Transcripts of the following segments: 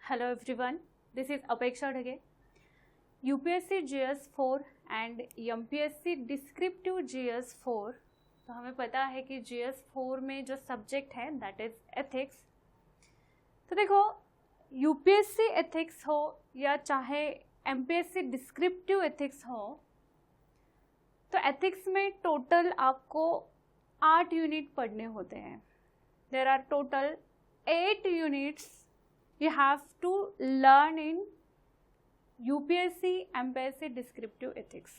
Hello everyone, this is Apeksha Dhage. UPSC GS4 and MPSC descriptive GS4. तो हमें पता है कि GS4 में जो सब्जेक्ट है दैट इज एथिक्स. तो देखो UPSC एथिक्स हो या चाहे MPSC डिस्क्रिप्टिव एथिक्स हो, तो एथिक्स में टोटल आपको 8 यूनिट पढ़ने होते हैं. There are total 8 units you have to learn in UPSC MPSC descriptive ethics.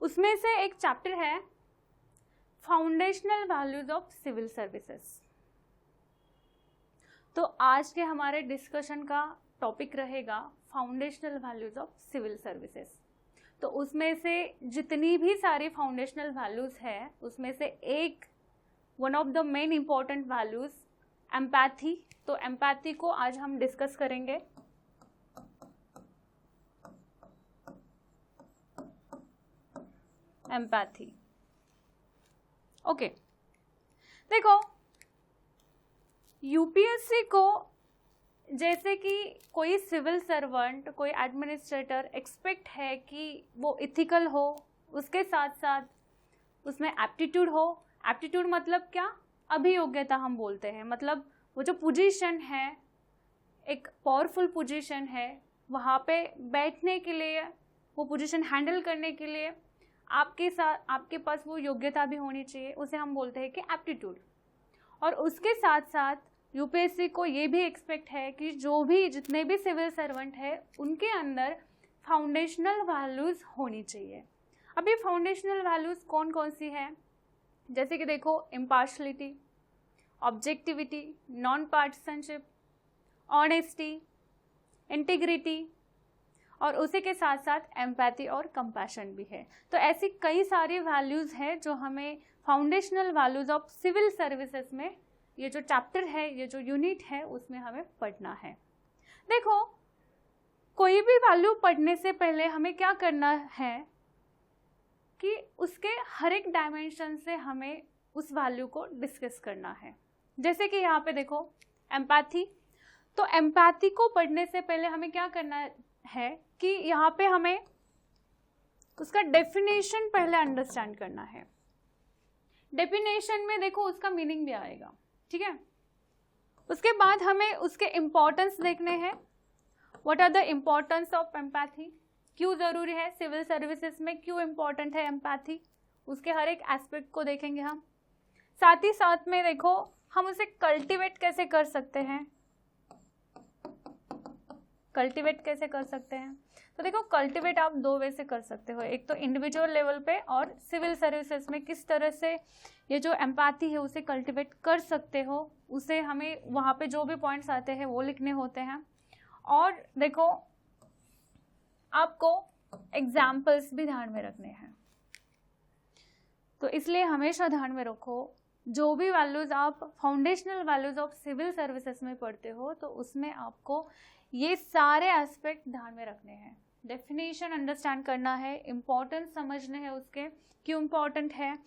उसमें से एक चैप्टर है foundational values of civil services. तो आज के हमारे डिस्कशन का टॉपिक रहेगा foundational values of civil services. तो उसमें से जितनी भी सारी फाउंडेशनल वैल्यूज है उसमें से एक one of the main important values empathy. तो एम्पैथी को आज हम डिस्कस करेंगे. एम्पैथी. ओके, देखो यूपीएससी को जैसे कि कोई सिविल सर्वेंट, कोई एडमिनिस्ट्रेटर एक्सपेक्ट है कि वो इथिकल हो, उसके साथ साथ उसमें एप्टीट्यूड हो. एप्टीट्यूड मतलब क्या? अभियोग्यता हम बोलते हैं. मतलब वो जो पोजीशन है, एक पावरफुल पोजीशन है, वहाँ पे बैठने के लिए, वो पोजीशन हैंडल करने के लिए आपके पास वो योग्यता भी होनी चाहिए. उसे हम बोलते हैं कि एप्टीट्यूड. और उसके साथ साथ यूपीएससी को ये भी एक्सपेक्ट है कि जितने भी सिविल सर्वेंट है उनके अंदर फाउंडेशनल वैल्यूज़ होनी चाहिए. अब ये फाउंडेशनल वैल्यूज़ कौन कौन सी है? जैसे कि देखो, impartiality, objectivity, non partisanship, honesty, integrity, और उसी के साथ साथ एम्पैथी और कंपैशन भी है. तो ऐसी कई सारी वैल्यूज़ हैं जो हमें foundational values of civil services में, ये जो चैप्टर है, ये जो यूनिट है, उसमें हमें पढ़ना है. देखो, कोई भी वैल्यू पढ़ने से पहले हमें क्या करना है कि उसके हर एक डायमेंशन से हमें उस वैल्यू को डिस्कस करना है. जैसे कि यहाँ पे देखो एम्पैथी. तो एम्पैथी को पढ़ने से पहले हमें क्या करना है कि यहाँ पे हमें उसका डेफिनेशन पहले अंडरस्टैंड करना है. डेफिनेशन में देखो उसका मीनिंग भी आएगा, ठीक है. उसके बाद हमें उसके इम्पोर्टेंस देखने हैं. What are the importance of empathy? क्यों ज़रूरी है सिविल सर्विसेज में, क्यों इम्पोर्टेंट है एम्पैथी? उसके हर एक एस्पेक्ट को देखेंगे हम. साथ ही साथ में देखो हम उसे कल्टीवेट कैसे कर सकते हैं. कल्टीवेट कैसे कर सकते हैं? तो देखो, कल्टीवेट आप 2 वे से कर सकते हो. एक तो इंडिविजुअल लेवल पे, और सिविल सर्विसेज में किस तरह से ये जो एम्पैथी है उसे कल्टीवेट कर सकते हो, उसे हमें वहाँ पे जो भी पॉइंट्स आते हैं वो लिखने होते हैं. और देखो, आपको एग्जाम्पल्स भी ध्यान में रखने हैं. तो इसलिए हमेशा ध्यान में रखो, जो भी वैल्यूज़ आप foundational values of civil services में पढ़ते हो तो उसमें आपको ये सारे एस्पेक्ट ध्यान में रखने हैं. डेफिनेशन अंडरस्टैंड करना है, इम्पोर्टेंस समझने हैं उसके, क्यों इम्पोर्टेंट है,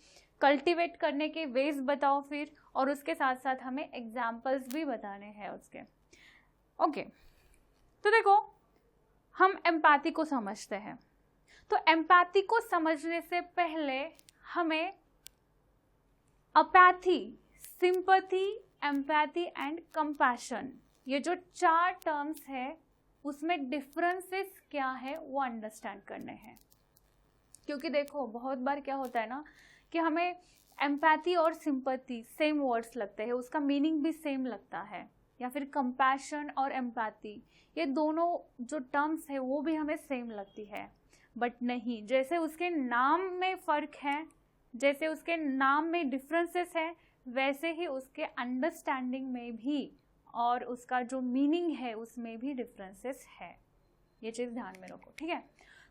कल्टीवेट करने के वेज बताओ फिर, और उसके साथ साथ हमें एग्जाम्पल्स भी बताने हैं उसके. ओके, तो देखो हम एम्पैथी को समझते हैं. तो एम्पैथी को समझने से पहले हमें apathy, sympathy, empathy and compassion, ये जो 4 टर्म्स है उसमें डिफरेंसेस क्या है वो अंडरस्टैंड करने हैं. क्योंकि देखो बहुत बार क्या होता है ना कि हमें एम्पैथी और सिंपैथी सेम वर्ड्स लगते हैं, उसका मीनिंग भी सेम लगता है. या फिर कंपैशन और एम्पैथी, ये दोनों जो टर्म्स है वो भी हमें सेम लगती है. बट नहीं, जैसे उसके नाम में फ़र्क है, जैसे उसके नाम में डिफरेंसेस है, वैसे ही उसके अंडरस्टैंडिंग में भी और उसका जो मीनिंग है उसमें भी डिफरेंसेस है. ये चीज़ ध्यान में रखो, ठीक है.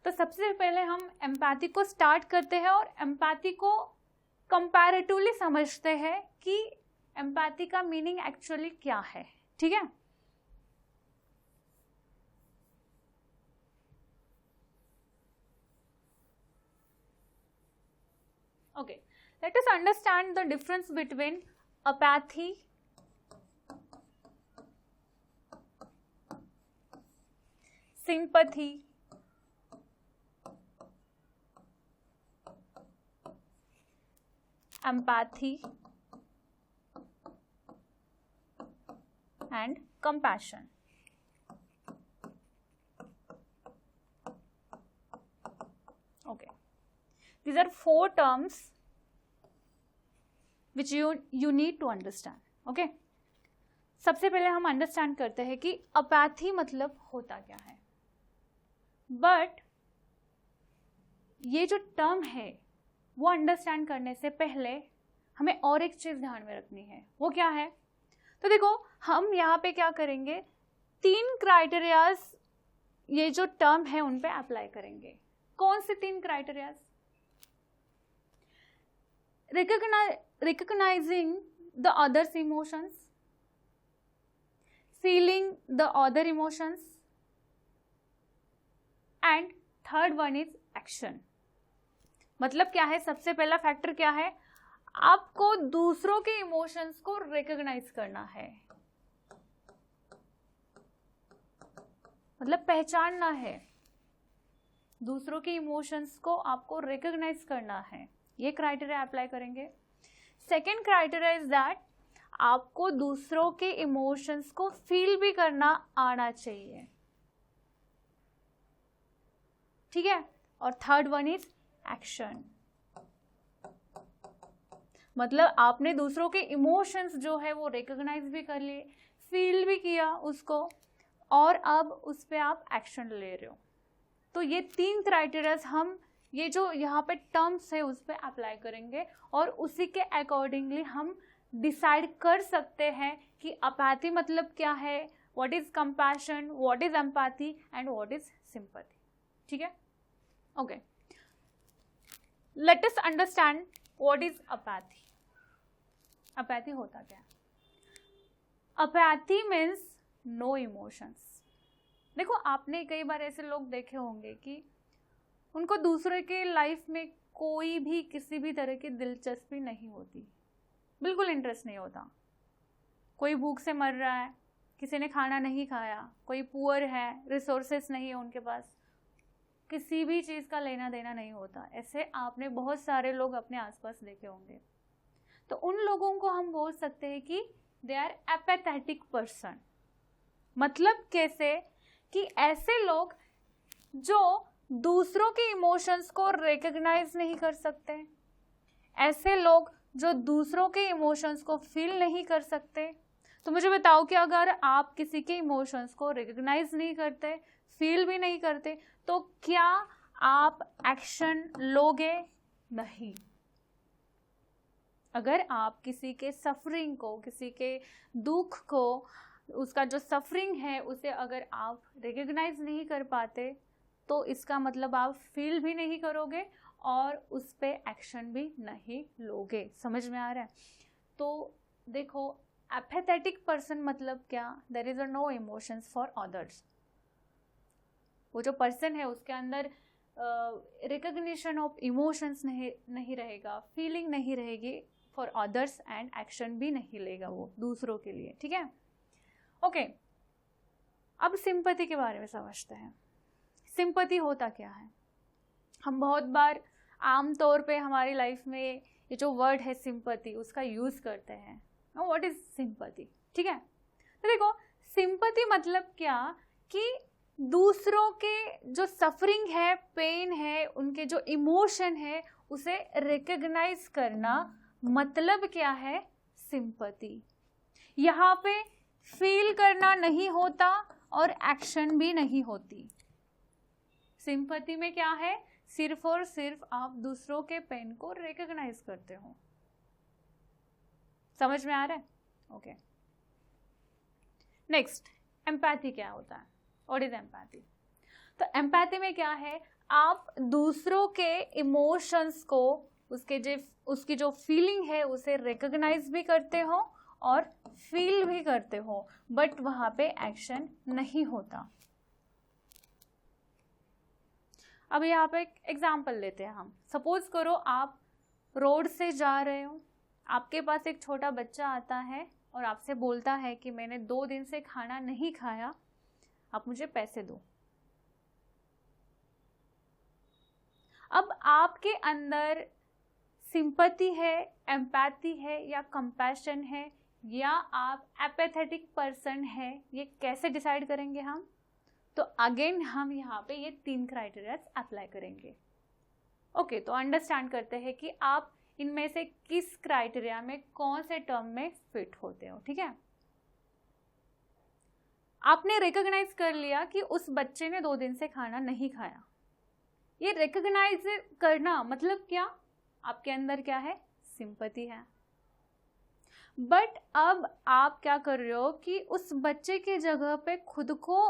तो सबसे पहले हम एम्पैथी को स्टार्ट करते हैं और एम्पैथी को कंपैरेटिवली समझते हैं कि एम्पैथी का मीनिंग एक्चुअली क्या है, ठीक है. Okay, let us understand the difference between apathy sympathy, empathy and compassion. Okay, these are 4 terms which you need to understand. Okay, सबसे पहले हम अंडरस्टैंड करते हैं कि अपैथी मतलब होता क्या है. बट ये जो टर्म है वो अंडरस्टैंड करने से पहले हमें और एक चीज ध्यान में रखनी है. वो क्या है? तो देखो, हम यहाँ पे क्या करेंगे, 3 क्राइटेरियाज ये जो टर्म है उन पे अप्लाई करेंगे. कौन से 3 criterias? recognizing the other's emotions, feeling the other emotions, and third one is action. मतलब क्या है? सबसे पहला फैक्टर क्या है? आपको दूसरों के इमोशंस को रिकॉग्नाइज करना है, मतलब पहचानना है. दूसरों के इमोशंस को आपको रिकॉग्नाइज करना है. ये क्राइटेरिया अप्लाई करेंगे. सेकेंड क्राइटेरिया इज दैट आपको दूसरों के इमोशंस को फील भी करना आना चाहिए. ठीक है. और थर्ड वन इज एक्शन. मतलब आपने दूसरों के इमोशंस जो है वो रिकॉग्नाइज भी कर लिए, फील भी किया उसको, और अब उस पर आप एक्शन ले रहे हो. तो ये 3 क्राइटेरियाज हम ये जो यहाँ पे टर्म्स है उस पर अप्लाई करेंगे, और उसी के अकॉर्डिंगली हम डिसाइड कर सकते हैं कि अपैथी मतलब क्या है, what is compassion, what is empathy and what is sympathy. ठीक है. Okay, let us understand what is apathy. Apathy होता क्या है? Apathy means no emotions. देखो, आपने कई बार ऐसे लोग देखे होंगे कि उनको दूसरे के लाइफ में कोई भी किसी भी तरह की दिलचस्पी नहीं होती, बिल्कुल इंटरेस्ट नहीं होता. कोई भूख से मर रहा है, किसी ने खाना नहीं खाया, कोई पुअर है, रिसोर्सेस नहीं है उनके पास, किसी भी चीज़ का लेना देना नहीं होता. ऐसे आपने बहुत सारे लोग अपने आसपास देखे होंगे. तो उन लोगों को हम बोल सकते हैं कि दे आर एपैथेटिक पर्सन. मतलब कैसे? कि ऐसे लोग जो दूसरों के इमोशंस को रिकॉग्नाइज नहीं कर सकते, ऐसे लोग जो दूसरों के इमोशंस को फील नहीं कर सकते. तो मुझे बताओ कि अगर आप किसी के इमोशंस को रिकॉग्नाइज नहीं करते, फील भी नहीं करते, तो क्या आप एक्शन लोगे? नहीं. अगर आप किसी के सफरिंग को, किसी के दुख को, उसका जो सफरिंग है उसे अगर आप रिकॉग्नाइज नहीं कर पाते, तो इसका मतलब आप फील भी नहीं करोगे और उस पे एक्शन भी नहीं लोगे. समझ में आ रहा है? तो देखो, एपैथेटिक पर्सन मतलब क्या? There is no emotions for others. वो जो पर्सन है उसके अंदर रिकॉग्निशन ऑफ इमोशंस नहीं रहेगा, फीलिंग नहीं रहेगी फॉर अदर्स, एंड एक्शन भी नहीं लेगा वो दूसरों के लिए. ठीक है. ओके, अब सिंपैथी के बारे में समझते हैं. सिंपैथी होता क्या है? हम बहुत बार आम तौर पे हमारी लाइफ में ये जो वर्ड है सिंपैथी, उसका यूज़ करते हैं. What is sympathy? ठीक है. तो देखो, सिंपैथी मतलब क्या कि दूसरों के जो सफरिंग है, पेन है, उनके जो इमोशन है, उसे रिकॉग्नाइज करना. मतलब क्या है? सिंपैथी. यहाँ पे फील करना नहीं होता और एक्शन भी नहीं होती. सिंपैथी में क्या है? सिर्फ और सिर्फ आप दूसरों के पेन को रिकॉग्नाइज करते हो. समझ में आ रहा है? ओके. नेक्स्ट, एम्पैथी क्या होता है? What is empathy? तो एम्पैथी में क्या है? आप दूसरों के इमोशंस को, उसकी जो फीलिंग है उसे रिकॉग्नाइज भी करते हो और फील भी करते हो, बट वहां पे एक्शन नहीं होता. अब यहाँ पे एक एग्जाम्पल लेते हैं हम. सपोज करो आप रोड से जा रहे हो, आपके पास एक छोटा बच्चा आता है और आपसे बोलता है कि मैंने 2 दिन से खाना नहीं खाया, आप मुझे पैसे दो. अब आपके अंदर सिंपैथी है, एम्पैथी है या कंपैशन है या आप एपैथेटिक पर्सन है, ये कैसे डिसाइड करेंगे हम? तो अगेन हम यहाँ पे ये 3 क्राइटेरिया अप्लाई करेंगे। ओके, तो अंडरस्टैंड करते हैं कि आप इनमें से किस क्राइटेरिया में, कौन से टर्म में फिट होते हो। ठीक है, आपने रिकॉग्नाइज कर लिया कि उस बच्चे ने 2 दिन से खाना नहीं खाया। ये रिकॉग्नाइज करना मतलब क्या? आपके अंदर क्या है? सिंपैथी है। बट अब आप क्या कर रहे हो कि उस बच्चे के जगह पे खुद को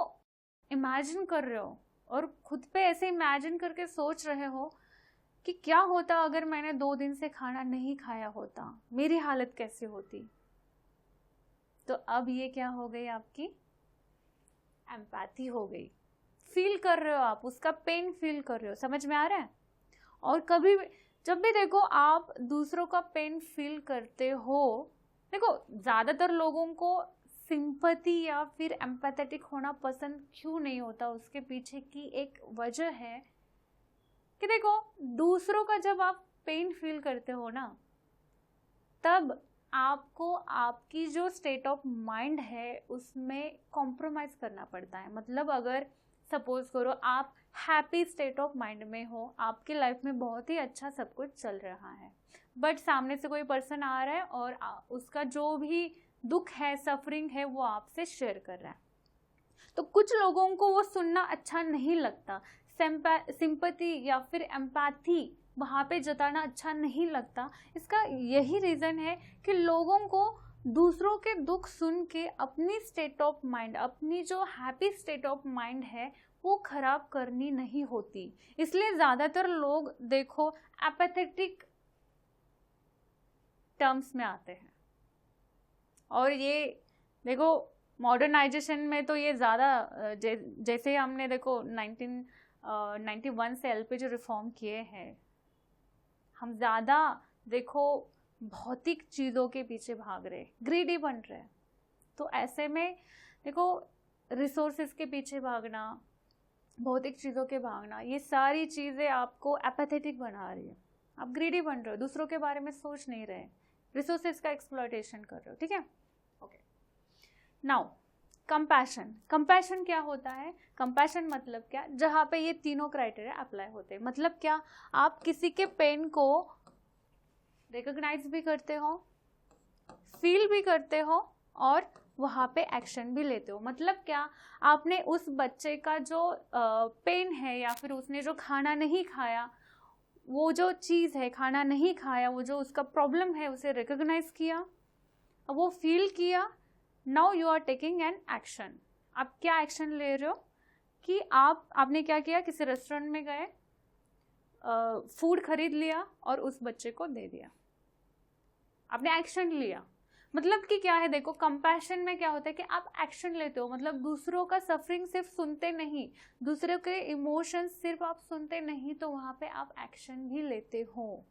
इमेजिन कर रहे हो और खुद पे ऐसे इमेजिन करके सोच रहे हो कि क्या होता अगर मैंने 2 दिन से खाना नहीं खाया होता, मेरी हालत कैसे होती। तो अब ये क्या हो गई? आपकी एम्पैथी हो गई। फील कर रहे हो आप, उसका पेन फील कर रहे हो। समझ में आ रहा है? और कभी जब भी देखो आप दूसरों का पेन फील करते हो, देखो ज्यादातर लोगों को सिंपैथी या फिर एम्पैथेटिक होना पसंद क्यों नहीं होता, उसके पीछे की एक वजह है कि देखो दूसरों का जब आप पेन फील करते हो ना, तब आपको आपकी जो स्टेट ऑफ माइंड है उसमें कॉम्प्रोमाइज करना पड़ता है। मतलब अगर सपोज करो आप हैप्पी स्टेट ऑफ माइंड में हो, आपकी लाइफ में बहुत ही अच्छा सब कुछ चल रहा है, बट सामने से कोई पर्सन आ रहा है और उसका जो भी दुख है, सफरिंग है, वो आपसे शेयर कर रहा है, तो कुछ लोगों को वो सुनना अच्छा नहीं लगता। सिंपैथी या फिर एम्पैथी वहाँ पे जताना अच्छा नहीं लगता। इसका यही रीज़न है कि लोगों को दूसरों के दुख सुन के अपनी स्टेट ऑफ माइंड, अपनी जो हैप्पी स्टेट ऑफ माइंड है वो खराब करनी नहीं होती। इसलिए ज़्यादातर लोग देखो एपैथेटिक टर्म्स में आते हैं। और ये देखो मॉडर्नाइजेशन में तो ये ज़्यादा जैसे हमने देखो 1991 से एलपीजी रिफॉर्म किए हैं, हम ज़्यादा देखो भौतिक चीज़ों के पीछे भाग रहे, ग्रीडी बन रहे। तो ऐसे में देखो रिसोर्सेज के पीछे भागना, भौतिक चीज़ों के भागना, ये सारी चीज़ें आपको एपैथेटिक बना रही है। आप ग्रीडी बन रहे हो, दूसरों के बारे में सोच नहीं रहे, रिसोर्सेज का एक्सप्लॉयटेशन कर रहे हो। ठीक है, ओके। Now compassion. कंपैशन क्या होता है? कंपैशन मतलब क्या? जहाँ पे ये तीनों क्राइटेरिया अप्लाई होते हैं। मतलब क्या? आप किसी के पेन को रिकॉग्नाइज भी करते हो, फील भी करते हो और वहाँ पे एक्शन भी लेते हो। मतलब क्या? आपने उस बच्चे का जो पेन है या फिर उसने जो खाना नहीं खाया, वो जो चीज़ है खाना नहीं खाया, वो जो उसका प्रॉब्लम है उसे रिकॉग्नाइज किया, वो फील किया। Now you are taking an action. आप क्या एक्शन ले रहे हो कि आपने क्या किया? किसी रेस्टोरेंट में गए, फूड खरीद लिया और उस बच्चे को दे दिया, आपने एक्शन लिया। मतलब कि क्या है? देखो कंपैशन में क्या होता है कि आप एक्शन लेते हो। मतलब दूसरों का सफरिंग सिर्फ सुनते नहीं, दूसरों के इमोशंस सिर्फ आप सुनते नहीं, तो वहाँ पे आप एक्शन भी लेते हो,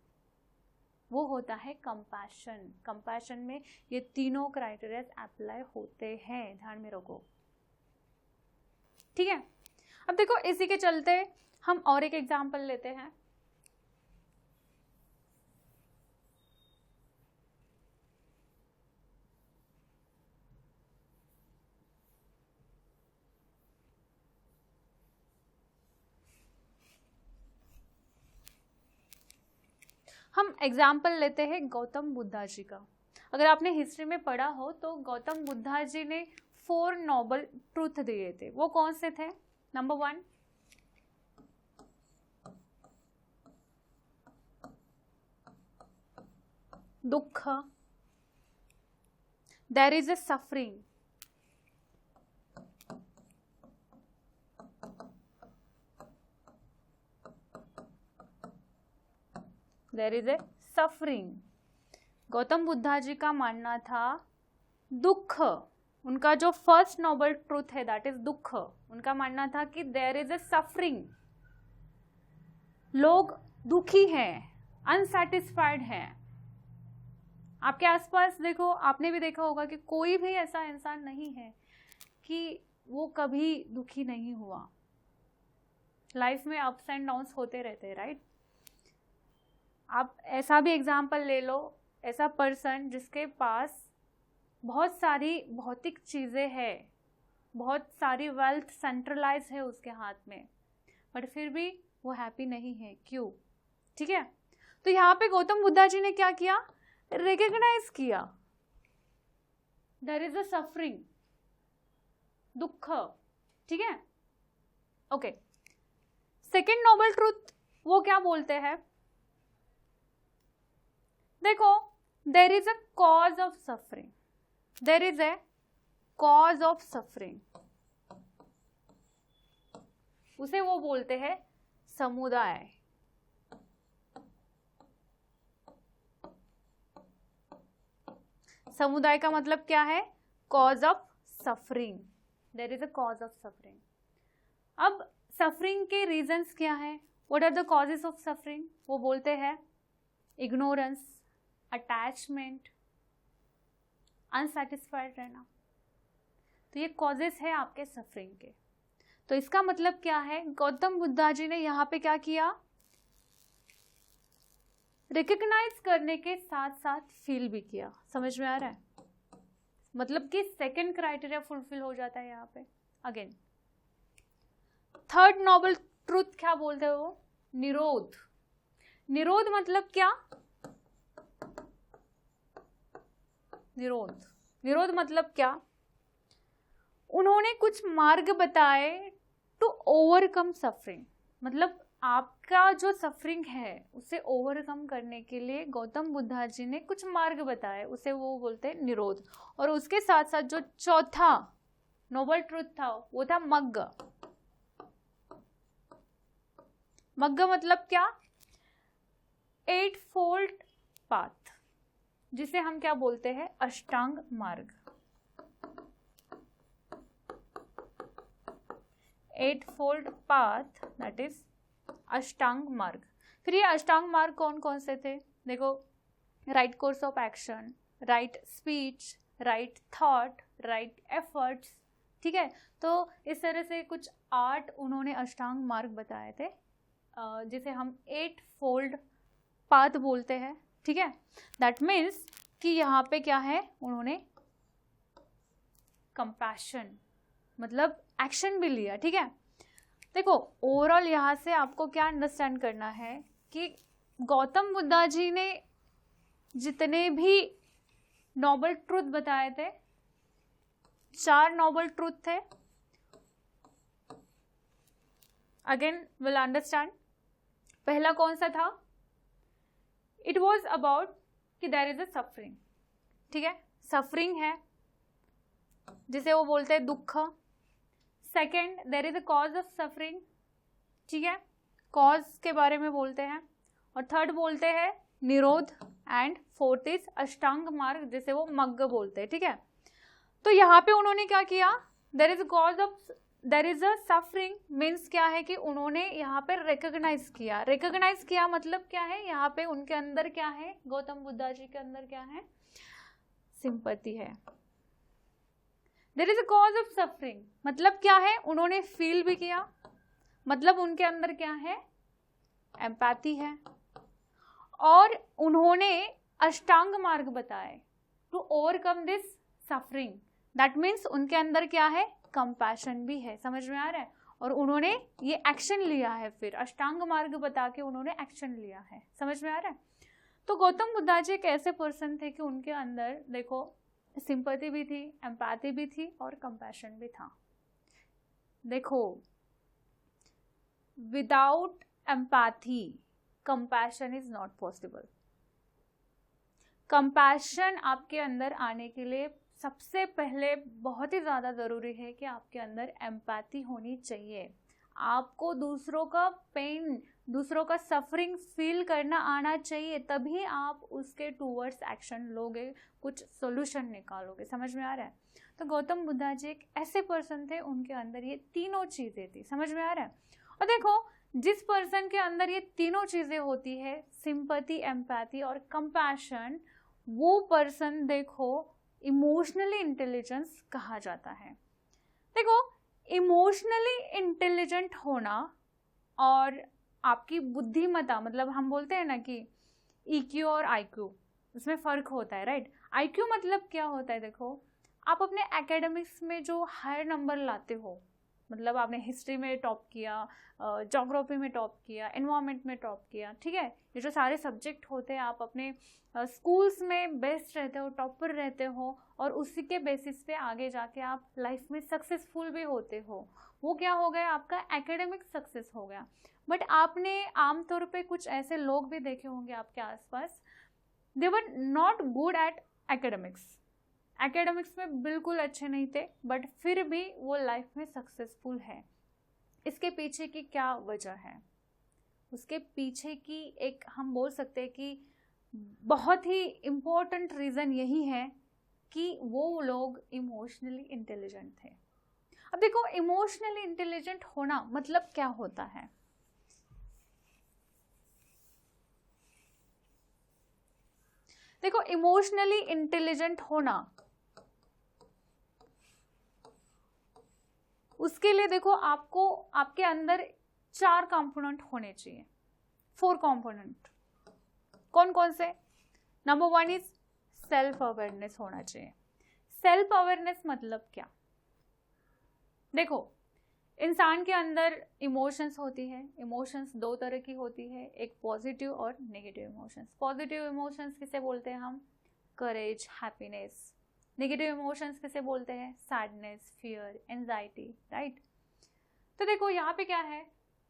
वो होता है कंपैशन। कंपैशन में ये तीनों क्राइटेरिया अप्लाई होते हैं, ध्यान में रखो। ठीक है, अब देखो इसी के चलते हम और एक एग्जांपल लेते हैं। हम एग्जाम्पल लेते हैं गौतम बुद्धा जी का। अगर आपने हिस्ट्री में पढ़ा हो तो गौतम बुद्धा जी ने 4 नोबल ट्रूथ दिए थे। वो कौन से थे? नंबर 1, दुख, there is a suffering, there is a suffering. Gautam Buddha ji का मानना था दुख, उनका जो फर्स्ट नोबल ट्रूथ है दैट इज दुख। उनका मानना था कि देयर इज ए सफरिंग, लोग दुखी हैं, अनसेटिस्फाइड हैं। आपके आसपास देखो, आपने भी देखा होगा कि कोई भी ऐसा इंसान नहीं है कि वो कभी दुखी नहीं हुआ। लाइफ में अप्स एंड डाउन्स होते रहते हैं, राइट? आप ऐसा भी एग्जाम्पल ले लो, ऐसा पर्सन जिसके पास बहुत सारी भौतिक चीज़ें हैं, बहुत सारी वेल्थ सेंट्रलाइज है उसके हाथ में, बट फिर भी वो हैप्पी नहीं है, क्यों? ठीक है, तो यहाँ पे गौतम बुद्धा जी ने क्या किया? रिकग्नाइज किया देयर इज अ सफरिंग, दुख। ठीक है, ओके। सेकेंड नोबल ट्रूथ वो क्या बोलते हैं? देखो, there is a cause of suffering, there is a cause of suffering, उसे वो बोलते हैं समुदाय। समुदाय का मतलब क्या है? Cause of suffering, there is a cause of suffering. अब सफरिंग के रीजंस क्या है? What are the causes of suffering? वो बोलते हैं इग्नोरेंस, अटैचमेंट, अनसेटिस्फाइड रहना। तो ये कॉजेस है आपके सफरिंग के। तो इसका मतलब क्या है? गौतम बुद्धा जी ने यहाँ पे क्या किया? रिकग्नाइज करने के साथ साथ फील भी किया। समझ में आ रहा है? मतलब कि सेकंड क्राइटेरिया फुलफिल हो जाता है यहाँ पे। अगेन थर्ड नोबल ट्रूथ क्या बोलते हो? वो निरोध। निरोध मतलब क्या? निरोध, निरोध मतलब क्या? उन्होंने कुछ मार्ग बताए टू ओवरकम सफरिंग। मतलब आपका जो सफरिंग है उसे ओवरकम करने के लिए गौतम बुद्धा जी ने कुछ मार्ग बताए, उसे वो बोलते हैं निरोध। और उसके साथ साथ जो चौथा नोबल ट्रूथ था वो था मग्ग। मग्ग मतलब क्या? 8 फोल्ड पाथ, जिसे हम क्या बोलते हैं? अष्टांग मार्ग। 8 फोल्ड पाथ, दैट इज अष्टांग मार्ग। फिर ये अष्टांग मार्ग कौन कौन से थे? देखो, right course of action, right speech, right thought, right efforts. ठीक है, तो इस तरह से कुछ 8 उन्होंने अष्टांग मार्ग बताए थे, जिसे हम 8 फोल्ड पाथ बोलते हैं। ठीक है, दैट मीन्स कि यहाँ पे क्या है? उन्होंने कंपैशन मतलब एक्शन भी लिया। ठीक है, देखो ओवरऑल यहाँ से आपको क्या अंडरस्टैंड करना है कि गौतम बुद्धा जी ने जितने भी नोबल ट्रूथ बताए थे, 4 नोबल ट्रूथ थे। Again will understand. पहला कौन सा था? इट वॉज अबाउट कि देयर इज अ सफरिंग। ठीक है, सफरिंग है जिसे वो बोलते हैं दुख। Second, there is a cause of suffering. ठीक है, कॉज के बारे में बोलते हैं। और थर्ड बोलते हैं निरोध, एंड फोर्थ इज अष्टांग मार्ग, जिसे वो मग्ग बोलते हैं। ठीक है, तो यहाँ पे उन्होंने क्या किया? There is a cause of, there is a suffering means क्या है कि उन्होंने यहाँ पे रिकॉग्नाइज किया। रिकॉग्नाइज किया मतलब क्या है? यहाँ पे उनके अंदर क्या है? गौतम बुद्धा जी के अंदर क्या है? सिंपैथी है। There is a cause of suffering मतलब क्या है? उन्होंने फील भी किया, मतलब उनके अंदर क्या है? एम्पैथी है। और उन्होंने अष्टांग मार्ग बताए to overcome this suffering, that means उनके अंदर क्या है? कंपैशन भी है। समझ में आ रहा है? और उन्होंने ये एक्शन लिया है, फिर अष्टांग मार्ग बता के उन्होंने एक्शन लिया है। समझ में आ रहा है? तो गौतम बुद्धा जी एक ऐसे पर्सन थे कि उनके अंदर देखो सिंपैथी भी थी, एम्पैथी भी थी और कंपैशन भी था। देखो, without empathy compassion is not possible. Compassion आपके अंदर आने के लिए सबसे पहले बहुत ही ज़्यादा ज़रूरी है कि आपके अंदर एम्पैथी होनी चाहिए। आपको दूसरों का पेन, दूसरों का सफरिंग फील करना आना चाहिए, तभी आप उसके टूवर्ड्स एक्शन लोगे, कुछ सोल्यूशन निकालोगे। समझ में आ रहा है? तो गौतम बुद्धा जी एक ऐसे पर्सन थे, उनके अंदर ये तीनों चीज़ें थी। समझ में आ रहा है? और देखो, जिस पर्सन के अंदर ये तीनों चीज़ें होती है, सिंपैथी, एम्पैथी और कंपैशन, वो पर्सन देखो इमोशनली इंटेलिजेंस कहा जाता है। देखो, इमोशनली इंटेलिजेंट होना और आपकी बुद्धिमत्ता, मतलब हम बोलते हैं ना कि EQ और IQ, इसमें फ़र्क होता है, राइट। IQ मतलब क्या होता है, देखो आप अपने एकेडमिक्स में जो हायर नंबर लाते हो, मतलब आपने हिस्ट्री में टॉप किया, ज्योग्राफी में टॉप किया, एनवायरनमेंट में टॉप किया, ठीक है, ये जो सारे सब्जेक्ट होते हैं, आप अपने स्कूल्स में बेस्ट रहते हो, टॉपर रहते हो, और उसी के बेसिस पे आगे जाके आप लाइफ में सक्सेसफुल भी होते हो, वो क्या हो गया, आपका एकेडमिक सक्सेस हो गया। बट आपने आमतौर पे कुछ ऐसे लोग भी देखे होंगे आपके आसपास, they were not good at academics, academics में बिल्कुल अच्छे नहीं थे, बट फिर भी वो लाइफ में सक्सेसफुल है। इसके पीछे की क्या वजह है? उसके पीछे की एक हम बोल सकते हैं कि बहुत ही इम्पोर्टेंट रीज़न यही है कि वो लोग इमोशनली इंटेलिजेंट थे। अब देखो, इमोशनली इंटेलिजेंट होना मतलब क्या होता है? देखो, इमोशनली इंटेलिजेंट होना, उसके लिए देखो आपको आपके अंदर 4 कंपोनेंट होने चाहिए, 4 कंपोनेंट। कौन कौन से? नंबर 1 इज सेल्फ अवेयरनेस होना चाहिए। सेल्फ अवेयरनेस मतलब क्या? देखो, इंसान के अंदर इमोशंस होती है, इमोशंस 2 तरह की होती है, एक पॉजिटिव और नेगेटिव इमोशंस। पॉजिटिव इमोशंस किसे बोलते हैं हम? करेज, हैप्पीनेस। नेगेटिव इमोशंस किसे बोलते हैं? Sadness, fear, anxiety, right. तो देखो यहाँ पे क्या है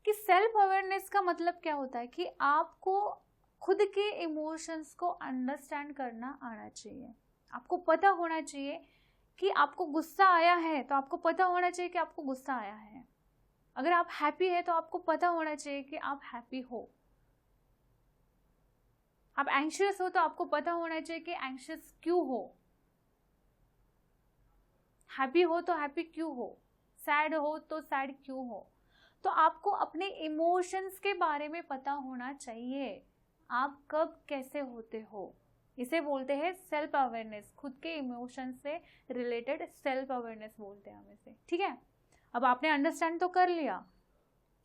कि सेल्फ अवेयरनेस का मतलब क्या होता है कि आपको खुद के इमोशंस को अंडरस्टैंड करना आना चाहिए। आपको पता होना चाहिए कि आपको गुस्सा आया है तो आपको पता होना चाहिए कि आपको गुस्सा आया है। अगर आप हैप्पी है तो आपको पता होना चाहिए कि आप हैप्पी हो। आप एंशियस हो तो आपको पता होना चाहिए कि एंशियस क्यों हो। हैप्पी हो तो हैप्पी क्यों हो, सैड हो तो सैड क्यों हो। तो आपको अपने इमोशंस के बारे में पता होना चाहिए, आप कब कैसे होते हो। इसे बोलते हैं सेल्फ अवेयरनेस। खुद के इमोशन से रिलेटेड सेल्फ अवेयरनेस बोलते हैं हम इसे, ठीक है। अब आपने अंडरस्टैंड तो कर लिया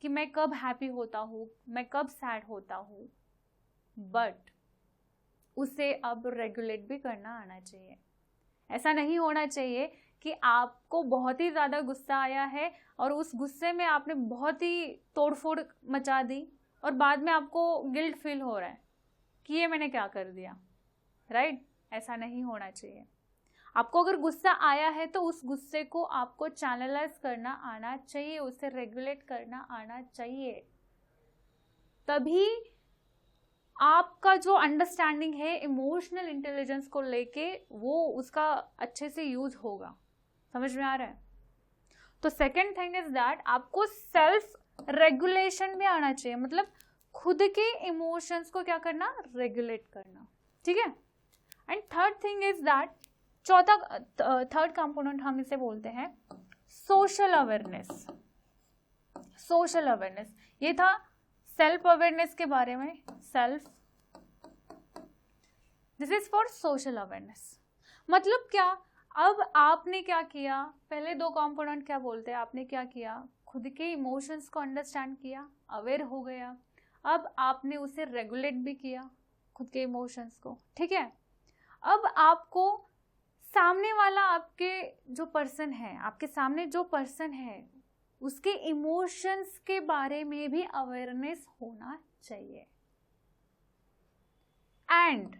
कि मैं कब हैप्पी होता हूँ, मैं कब सैड होता हूँ, बट उसे अब रेगुलेट भी करना आना चाहिए। ऐसा नहीं होना चाहिए कि आपको बहुत ही ज़्यादा गुस्सा आया है और उस गुस्से में आपने बहुत ही तोड़फोड़ मचा दी और बाद में आपको गिल्ट फील हो रहा है कि ये मैंने क्या कर दिया, राइट। ऐसा नहीं होना चाहिए। आपको अगर गुस्सा आया है तो उस गुस्से को आपको चैनलाइज करना आना चाहिए, उसे रेगुलेट करना आना चाहिए। तभी आपका जो अंडरस्टैंडिंग है इमोशनल इंटेलिजेंस को लेके, वो उसका अच्छे से यूज होगा। समझ में आ रहा है? तो सेकेंड थिंग इज दैट आपको सेल्फ रेगुलेशन भी आना चाहिए, मतलब खुद के इमोशंस को क्या करना, रेगुलेट करना, ठीक है। And third thing is that, third component हम इसे बोलते हैं सोशल अवेयरनेस। सोशल अवेयरनेस, ये था सेल्फ अवेयरनेस के बारे में। Self, this is for social awareness. मतलब क्या, अब आपने क्या किया, पहले 2 कंपोनेंट क्या बोलते हैं, आपने क्या किया, खुद के इमोशंस को अंडरस्टैंड किया, अवेयर हो गया। अब आपने उसे रेगुलेट भी किया, खुद के इमोशंस को, ठीक है। अब आपको सामने वाला, आपके जो पर्सन है, आपके सामने जो पर्सन है, उसके इमोशंस के बारे में भी अवेयरनेस होना चाहिए। एंड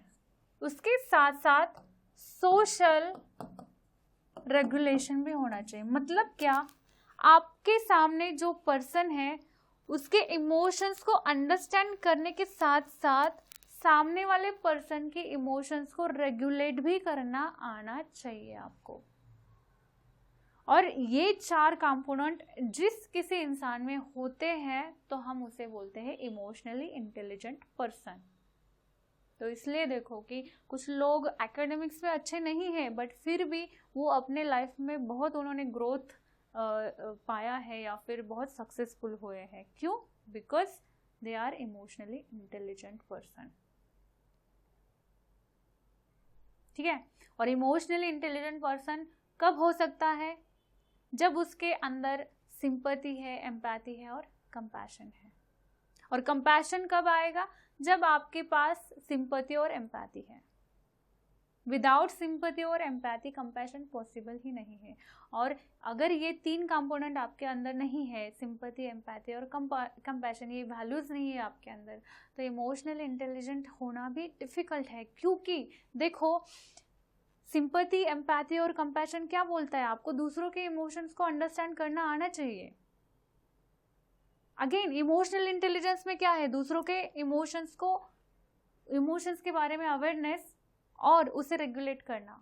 उसके साथ साथ सोशल रेगुलेशन भी होना चाहिए। मतलब क्या, आपके सामने जो पर्सन है उसके इमोशंस को अंडरस्टैंड करने के साथ साथ सामने वाले पर्सन के इमोशंस को रेगुलेट भी करना आना चाहिए आपको। और ये 4 कंपोनेंट जिस किसी इंसान में होते हैं तो हम उसे बोलते हैं इमोशनली इंटेलिजेंट पर्सन। तो इसलिए देखो कि कुछ लोग एकेडमिक्स में अच्छे नहीं हैं बट फिर भी वो अपने लाइफ में बहुत उन्होंने ग्रोथ पाया है या फिर बहुत सक्सेसफुल हुए हैं। क्यों? Because they are emotionally intelligent person, ठीक है। और इमोशनली इंटेलिजेंट पर्सन कब हो सकता है? जब उसके अंदर सिंपैथी है, एम्पैथी है और कंपैशन है। और कंपैशन कब आएगा? जब आपके पास सिंपैथी और एम्पैथी है। विदाउट सिंपैथी और एम्पैथी कंपैशन पॉसिबल ही नहीं है। और अगर ये 3 कंपोनेंट आपके अंदर नहीं है, सिंपैथी, एम्पैथी और कंपैशन, ये वैल्यूज नहीं है आपके अंदर, तो इमोशनल इंटेलिजेंट होना भी डिफिकल्ट है। क्योंकि देखो, सिंपैथी, एम्पैथी और कंपैशन क्या बोलता है, आपको दूसरों के इमोशंस को अंडरस्टैंड करना आना चाहिए। अगेन, इमोशनल इंटेलिजेंस में क्या है, दूसरों के इमोशंस के बारे में अवेयरनेस और उसे रेगुलेट करना,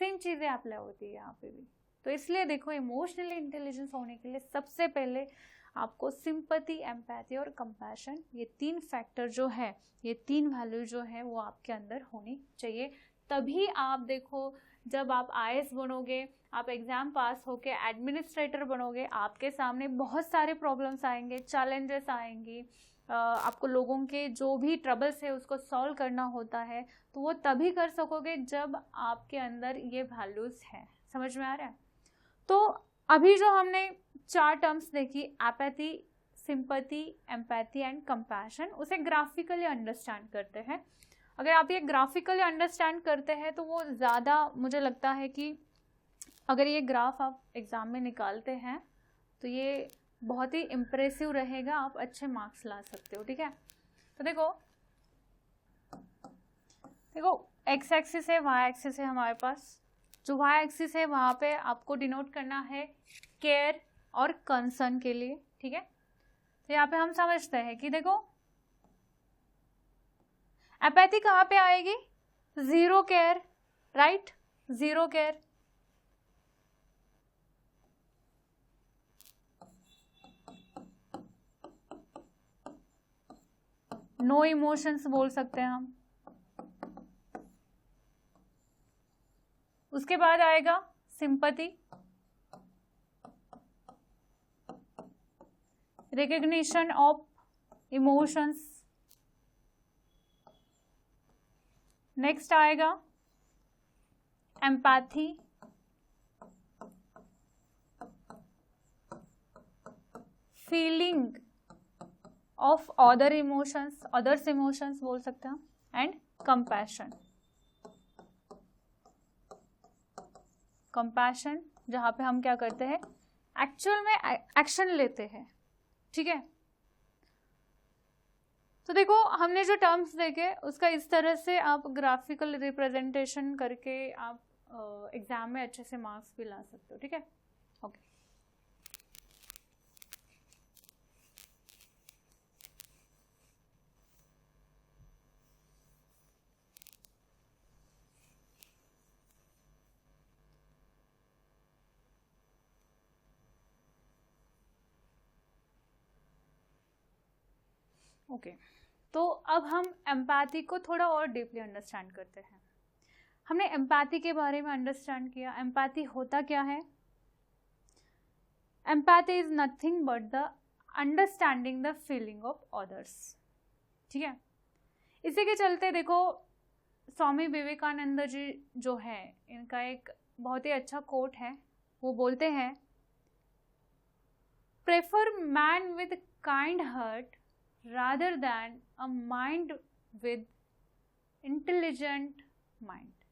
सेम चीजें अप्लाई होती है यहाँ पे भी। तो इसलिए देखो, इमोशनल इंटेलिजेंस होने के लिए सबसे पहले आपको सिंपैथी, एम्पैथी और कंपैशन, ये 3 फैक्टर जो है, ये 3 वैल्यू जो है वो आपके अंदर होनी चाहिए। तभी आप देखो, जब आप IAS बनोगे, आप एग्जाम पास होके एडमिनिस्ट्रेटर बनोगे, आपके सामने बहुत सारे प्रॉब्लम्स आएंगे, चैलेंजेस आएंगी, आपको लोगों के जो भी ट्रबल्स है उसको सॉल्व करना होता है, तो वो तभी कर सकोगे जब आपके अंदर ये वैल्यूज हैं। समझ में आ रहा है? तो अभी जो हमने 4 टर्म्स देखी, apathy, sympathy, empathy and compassion, उसे ग्राफिकली अंडरस्टैंड करते हैं। अगर आप ये ग्राफिकली अंडरस्टैंड करते हैं तो वो ज़्यादा, मुझे लगता है कि अगर ये ग्राफ आप एग्ज़ाम में निकालते हैं तो ये बहुत ही इम्प्रेसिव रहेगा, आप अच्छे मार्क्स ला सकते हो। ठीक है, तो देखो एक्स एक्सिस है, वाई एक्सिस है हमारे पास। जो वाई एक्सिस है वहाँ पे आपको डिनोट करना है केयर और कंसर्न के लिए। ठीक है, तो यहाँ पे हम समझते हैं कि देखो, एपैथी कहाँ पे आएगी, 0 care, right, 0 care. No emotions बोल सकते हैं हम। उसके बाद आएगा sympathy, recognition of emotions. Next आएगा empathy, feeling of others emotions बोल सकते हैं, एंड कंपैशन। कंपैशन जहां पे हम क्या करते हैं, एक्चुअल में एक्शन लेते हैं। ठीक है, तो देखो हमने जो टर्म्स देखे उसका इस तरह से आप ग्राफिकल रिप्रेजेंटेशन करके आप एग्जाम में अच्छे से मार्क्स भी ला सकते हो। ठीक है, ओके। ओके, तो अब हम एम्पैथी को थोड़ा और डीपली अंडरस्टैंड करते हैं। हमने एम्पैथी के बारे में अंडरस्टैंड किया, एम्पैथी होता क्या है। Empathy is nothing but the understanding the feeling of others. ठीक है, इसी के चलते देखो, स्वामी विवेकानंद जी जो है, इनका एक बहुत ही अच्छा कोट है। वो बोलते हैं, prefer man with kind heart rather than a mind with intelligent mind.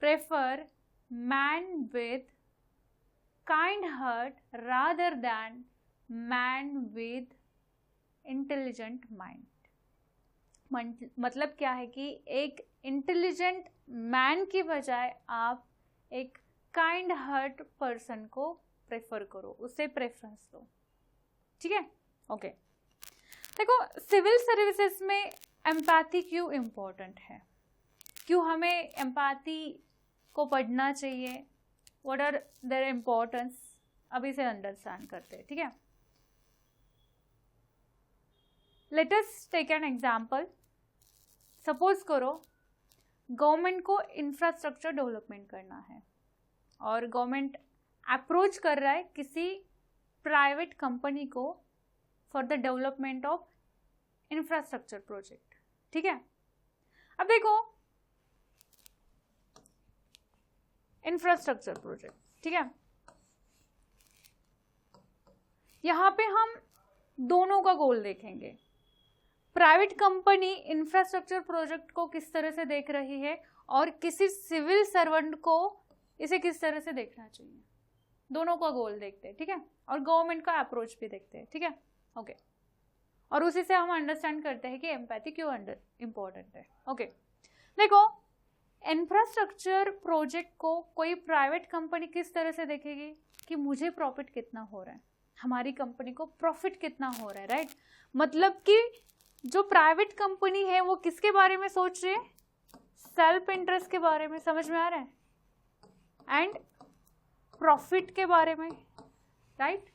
Prefer man with kind heart rather than man with intelligent mind. मतलब क्या है कि एक इंटेलिजेंट मैन की बजाय आप एक काइंड हार्ट पर्सन को प्रेफर करो, उसे प्रेफरेंस दो। ठीक है, ओके। देखो, सिविल सर्विसेज में एम्पैथी क्यों इम्पोर्टेंट है, क्यों हमें एम्पैथी को पढ़ना चाहिए, व्हाट आर देयर इम्पोर्टेंस, अभी से अंडरस्टैंड करते हैं। ठीक है, let us take an example. Suppose करो गवर्नमेंट को इंफ्रास्ट्रक्चर डेवलपमेंट करना है और गवर्नमेंट अप्रोच कर रहा है किसी प्राइवेट कंपनी को for the development of infrastructure project. ठीक है, अब देखो इंफ्रास्ट्रक्चर प्रोजेक्ट, ठीक है, यहां पे हम दोनों का गोल देखेंगे। प्राइवेट कंपनी इंफ्रास्ट्रक्चर प्रोजेक्ट को किस तरह से देख रही है और किसी सिविल सर्वेंट को इसे किस तरह से देखना चाहिए, दोनों का गोल देखते हैं, ठीक है, और गवर्नमेंट का अप्रोच भी देखते हैं, ठीक है, ओके। और उसी से हम अंडरस्टैंड करते हैं कि एम्पैथी क्यों इम्पोर्टेंट है, ओके। देखो, इंफ्रास्ट्रक्चर प्रोजेक्ट को कोई प्राइवेट कंपनी किस तरह से देखेगी कि मुझे प्रॉफिट कितना हो रहा है, हमारी कंपनी को प्रॉफिट कितना हो रहा है, राइट। मतलब कि जो प्राइवेट कंपनी है वो किसके बारे में सोच रही है, सेल्फ इंटरेस्ट के बारे में, समझ में आ रहा है, एंड प्रॉफिट के बारे में, राइट।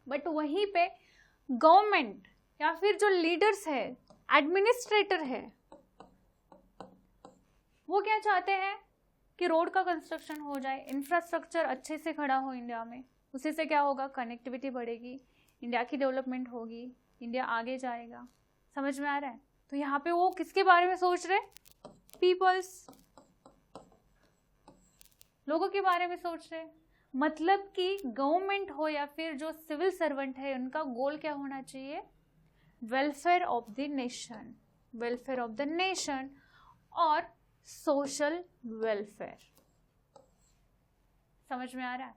बट वहीं पे गवर्नमेंट या फिर जो लीडर्स है, एडमिनिस्ट्रेटर है, वो क्या चाहते हैं कि रोड का कंस्ट्रक्शन हो जाए, इंफ्रास्ट्रक्चर अच्छे से खड़ा हो इंडिया में, उसी से क्या होगा, कनेक्टिविटी बढ़ेगी, इंडिया की डेवलपमेंट होगी, इंडिया आगे जाएगा, समझ में आ रहा है। तो यहाँ पे वो किसके बारे में सोच रहे, पीपल्स, लोगों के बारे में सोच रहे। मतलब कि गवर्नमेंट हो या फिर जो सिविल सर्वेंट है, उनका गोल क्या होना चाहिए, welfare of the nation, welfare of the nation और सोशल वेलफेयर, समझ में आ रहा है।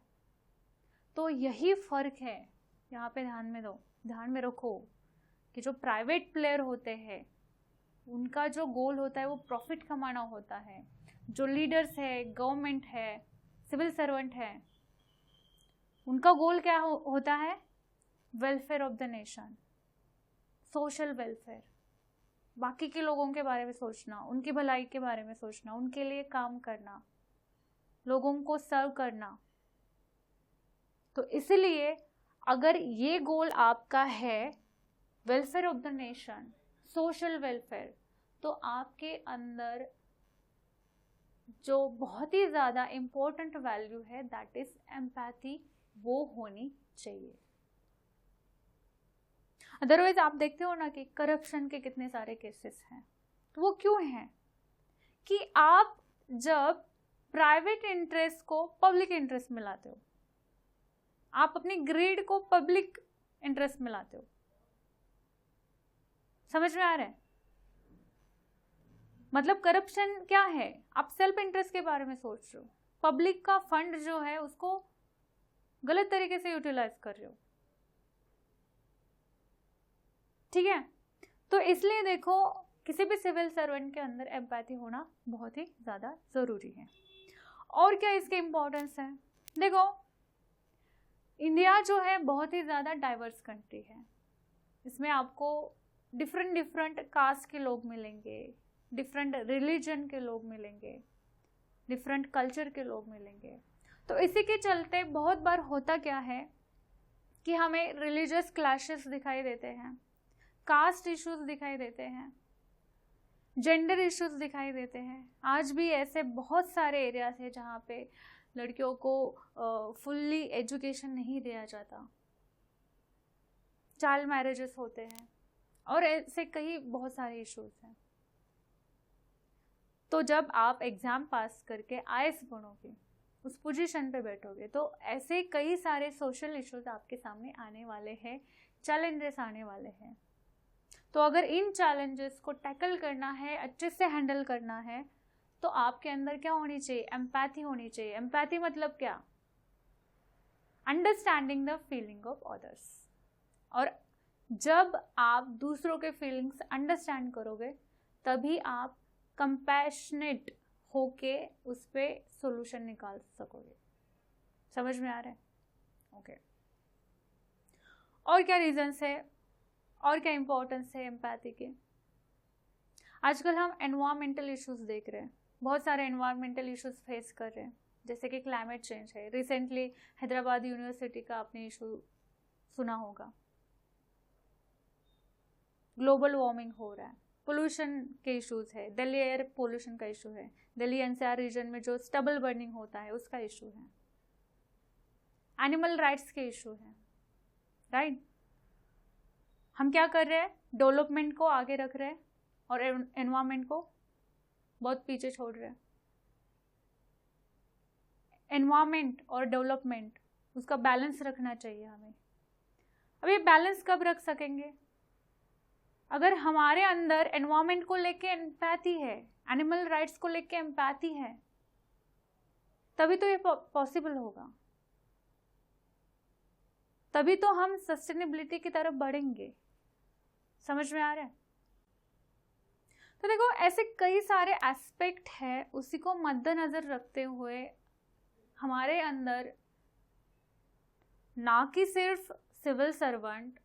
तो यही फर्क है, यहाँ पे ध्यान में रखो कि जो प्राइवेट प्लेयर होते हैं उनका जो गोल होता है वो प्रॉफिट कमाना होता है, जो लीडर्स है, गवर्नमेंट है, सिविल सर्वेंट है, उनका गोल क्या होता है, welfare of the nation, social welfare, बाकी के लोगों के बारे में सोचना, उनकी भलाई के बारे में सोचना, उनके लिए काम करना, लोगों को सर्व करना। तो इसलिए अगर ये गोल आपका है, welfare of the nation, social welfare, तो आपके अंदर जो बहुत ही ज़्यादा इम्पोर्टेंट वैल्यू है, दैट इज एम्पैथी, वो होनी चाहिए। अदरवाइज आप देखते हो ना कि करप्शन के कितने सारे केसेस हैं। तो वो क्यों हैं कि आप जब प्राइवेट इंटरेस्ट को पब्लिक इंटरेस्ट में लाते हो, आप अपनी ग्रीड को पब्लिक इंटरेस्ट में लाते हो, समझ में आ रहा है। मतलब करप्शन क्या है, आप सेल्फ इंटरेस्ट के बारे में सोच रहे हो, पब्लिक का फंड जो है उसको गलत तरीके से यूटिलाइज कर रहे हो, ठीक है। तो इसलिए देखो, किसी भी सिविल सर्वेंट के अंदर एम्पैथी होना बहुत ही ज़्यादा ज़रूरी है। और क्या इसके इम्पोर्टेंस है, देखो इंडिया जो है बहुत ही ज़्यादा डाइवर्स कंट्री है, इसमें आपको डिफरेंट कास्ट के लोग मिलेंगे, डिफरेंट रिलीजन के लोग मिलेंगे, डिफरेंट कल्चर के लोग मिलेंगे। तो इसी के चलते बहुत बार होता क्या है कि हमें रिलीजियस क्लैशेस दिखाई देते हैं, कास्ट इश्यूज दिखाई देते हैं, जेंडर इश्यूज दिखाई देते हैं। आज भी ऐसे बहुत सारे एरियाज हैं जहाँ पे लड़कियों को फुल्ली एजुकेशन नहीं दिया जाता, चाइल्ड मैरिजेस होते हैं, और ऐसे कई बहुत सारे इश्यूज हैं। तो जब आप एग्ज़ाम पास करके आईएएस बनोगे, उस पोजीशन पे बैठोगे, तो ऐसे कई सारे सोशल इश्यूज आपके सामने आने वाले हैं, चैलेंजेस आने वाले हैं। तो अगर इन चैलेंजेस को टैकल करना है, अच्छे से हैंडल करना है, तो आपके अंदर क्या होनी चाहिए, एम्पैथी होनी चाहिए। एम्पैथी मतलब क्या, understanding the feeling of others. और जब आप दूसरों के फीलिंग्स अंडरस्टैंड करोगे, तभी आप कंपैशनेट होके उस पर सोल्यूशन निकाल सकोगे। समझ में आ रहा है, ओके। और क्या रीजंस है, और क्या इंपॉर्टेंस है एम्पैथी के। आजकल हम एनवायरमेंटल इश्यूज देख रहे हैं, बहुत सारे एनवायरमेंटल इश्यूज फेस कर रहे हैं, जैसे कि क्लाइमेट चेंज है। रिसेंटली हैदराबाद यूनिवर्सिटी का आपने इशू सुना होगा, ग्लोबल वार्मिंग हो रहा है, पोल्यूशन के इश्यूज है, दिल्ली एयर पोल्यूशन का इशू है, दिल्ली एनसीआर रीजन में जो स्टबल बर्निंग होता है उसका इशू है, एनिमल राइट्स के इशू है, राइट। हम क्या कर रहे हैं, डेवलपमेंट को आगे रख रहे हैं और एनवायरमेंट को बहुत पीछे छोड़ रहे हैं। एनवायरमेंट और डेवलपमेंट, उसका बैलेंस रखना चाहिए हमें। अब ये बैलेंस कब रख सकेंगे, अगर हमारे अंदर एनवायरमेंट को लेके एम्पैथी है, एनिमल राइट्स को लेके एम्पैथी है, तभी तो ये पॉसिबल होगा, तभी तो हम सस्टेनेबिलिटी की तरफ बढ़ेंगे। समझ में आ रहा है? तो देखो ऐसे कई सारे एस्पेक्ट है, उसी को मद्देनजर रखते हुए हमारे अंदर ना कि सिर्फ सिविल सर्वेंट,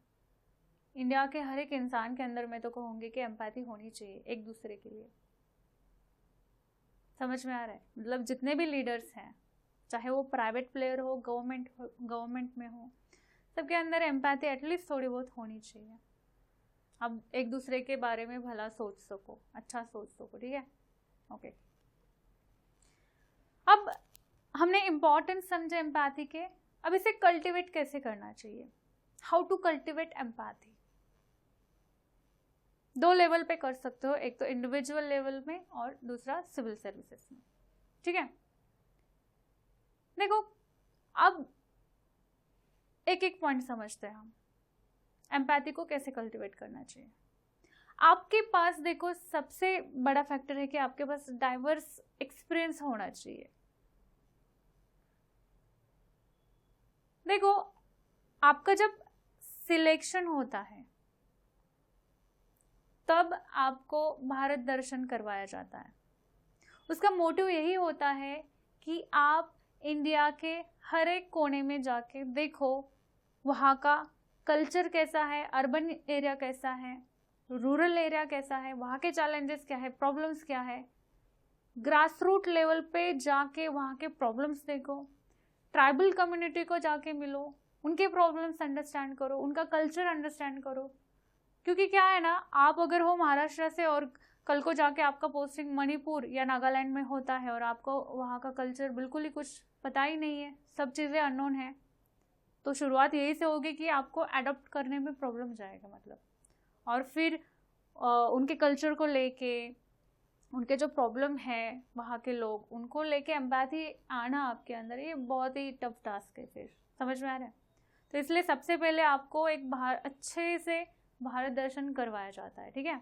इंडिया के हर एक इंसान के अंदर मैं तो कहूँगी कि एम्पैथी होनी चाहिए एक दूसरे के लिए। समझ में आ रहा है? मतलब जितने भी लीडर्स हैं, चाहे वो प्राइवेट प्लेयर हो, गवर्नमेंट में हो, सबके अंदर एम्पैथी एटलीस्ट थोड़ी बहुत होनी चाहिए। अब एक दूसरे के बारे में भला सोच सको, अच्छा सोच सको, ठीक है? ओके। अब हमने इम्पोर्टेंस समझे एम्पैथी के, अब इसे कल्टिवेट कैसे करना चाहिए? How to cultivate empathy? 2 level पे कर सकते हो, एक तो इंडिविजुअल लेवल में और दूसरा सिविल सर्विसेज में, ठीक है? देखो अब एक एक पॉइंट समझते हैं हम, एम्पैथी को कैसे कल्टिवेट करना चाहिए। आपके पास देखो सबसे बड़ा फैक्टर है कि आपके पास डाइवर्स एक्सपीरियंस होना चाहिए। देखो आपका जब सिलेक्शन होता है तब आपको भारत दर्शन करवाया जाता है। उसका मोटिव यही होता है कि आप इंडिया के हर एक कोने में जाके देखो वहाँ का कल्चर कैसा है, अर्बन एरिया कैसा है, रूरल एरिया कैसा है, वहाँ के चैलेंजेस क्या है, प्रॉब्लम्स क्या है। ग्रास रूट लेवल पे जाके वहाँ के प्रॉब्लम्स देखो, ट्राइबल कम्युनिटी को जाके मिलो, उनके प्रॉब्लम्स अंडरस्टैंड करो, उनका कल्चर अंडरस्टैंड करो। क्योंकि क्या है ना, आप अगर हो महाराष्ट्र से और कल को जाके आपका पोस्टिंग मणिपुर या नागालैंड में होता है और आपको वहाँ का कल्चर बिल्कुल ही कुछ पता ही नहीं है, सब चीज़ें अननोन है, तो शुरुआत यही से होगी कि आपको अडॉप्ट करने में प्रॉब्लम जाएगा मतलब। और फिर उनके कल्चर को लेके, उनके जो प्रॉब्लम है वहाँ के लोग, उनको लेके एम्पैथी आना आपके अंदर, ये बहुत ही टफ टास्क है। फिर समझ में आ रहा है? तो इसलिए सबसे पहले आपको एक अच्छे से भारत दर्शन करवाया जाता है, ठीक है?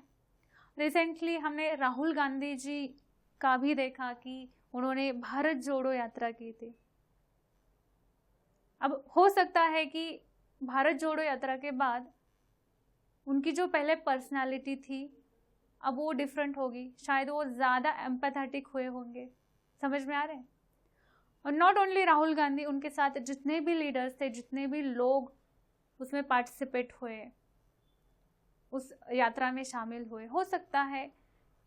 रिसेंटली हमने राहुल गांधी जी का भी देखा कि उन्होंने भारत जोड़ो यात्रा की थी। अब हो सकता है कि भारत जोड़ो यात्रा के बाद उनकी जो पहले पर्सनालिटी थी अब वो डिफरेंट होगी, शायद वो ज़्यादा एम्पैथेटिक हुए होंगे। समझ में आ रहे हैं? और नॉट ओनली राहुल गांधी, उनके साथ जितने भी लीडर्स थे, जितने भी लोग उसमें पार्टिसिपेट हुए, उस यात्रा में शामिल हुए, हो सकता है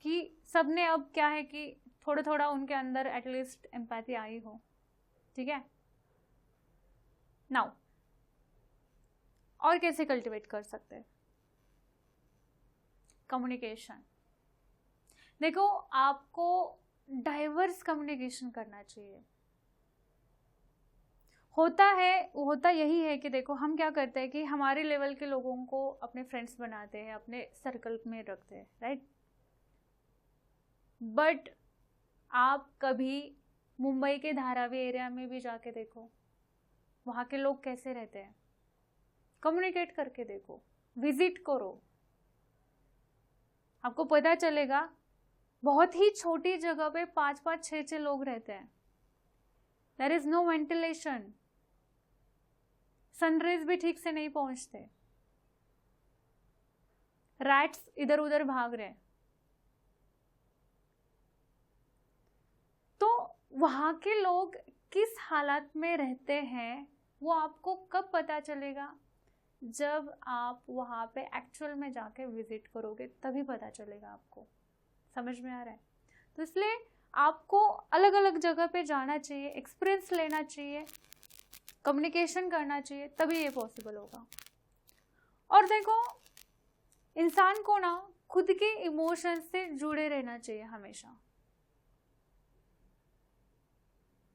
कि सबने अब क्या है कि थोड़ा थोड़ा उनके अंदर एटलीस्ट एम्पैथी आई हो, ठीक है? नाउ और कैसे कल्टिवेट कर सकते हैं? कम्युनिकेशन। देखो आपको डाइवर्स कम्युनिकेशन करना चाहिए। होता यही है कि देखो हम क्या करते हैं कि हमारे लेवल के लोगों को अपने फ्रेंड्स बनाते हैं, अपने सर्कल में रखते हैं, राइट? बट आप कभी मुंबई के धारावी एरिया में भी जाके देखो वहाँ के लोग कैसे रहते हैं, कम्युनिकेट करके देखो, विजिट करो, आपको पता चलेगा। बहुत ही छोटी जगह पे 5-5, 6-6 लोग रहते हैं। There is no ventilation, sunrays भी ठीक से नहीं पहुंचते, रैट्स इधर उधर भाग रहे। तो वहां के लोग किस हालत में रहते हैं वो आपको कब पता चलेगा? जब आप वहां पे एक्चुअल में जाके विजिट करोगे तभी पता चलेगा आपको। समझ में आ रहा है? तो इसलिए आपको अलग अलग जगह पे जाना चाहिए, एक्सपीरियंस लेना चाहिए, कम्युनिकेशन करना चाहिए, तभी ये पॉसिबल होगा। और देखो इंसान को ना खुद के इमोशंस से जुड़े रहना चाहिए हमेशा।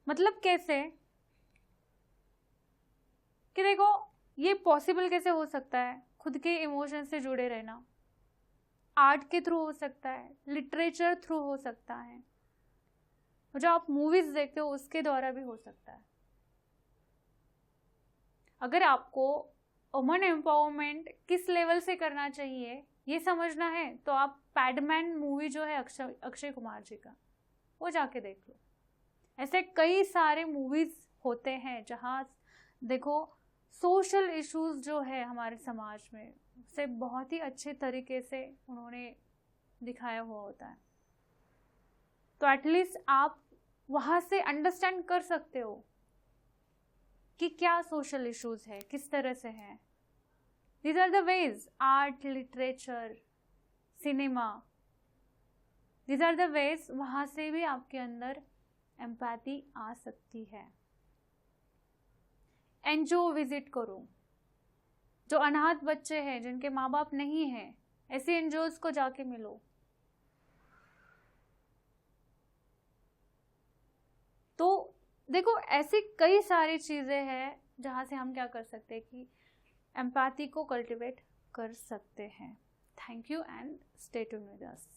मतलब कैसे कि देखो ये पॉसिबल कैसे हो सकता है खुद के इमोशंस से जुड़े रहना? आर्ट के थ्रू हो सकता है, लिटरेचर थ्रू हो सकता है, जो आप मूवीज देखते हो उसके द्वारा भी हो सकता है। अगर आपको वुमन एम्पावरमेंट किस लेवल से करना चाहिए ये समझना है तो आप पैडमैन मूवी जो है अक्षय कुमार जी का, वो जाके देख लो। ऐसे कई सारे मूवीज होते हैं जहाँ देखो सोशल इश्यूज जो है हमारे समाज में उसे बहुत ही अच्छे तरीके से उन्होंने दिखाया हुआ होता है। तो एटलीस्ट आप वहाँ से अंडरस्टैंड कर सकते हो कि क्या सोशल इश्यूज है, किस तरह से है। These are the ways, art, literature, cinema, these are the ways, वहाँ से भी आपके अंदर एम्पैथी आ सकती है। एनजीओ विजिट करो, जो अनाथ बच्चे हैं जिनके माँ बाप नहीं हैं, ऐसे एनजीओज को जाके मिलो। तो देखो ऐसी कई सारी चीजें हैं जहाँ से हम क्या कर सकते हैं कि एम्पैथी को कल्टिवेट कर सकते हैं। Thank you and stay tuned with us.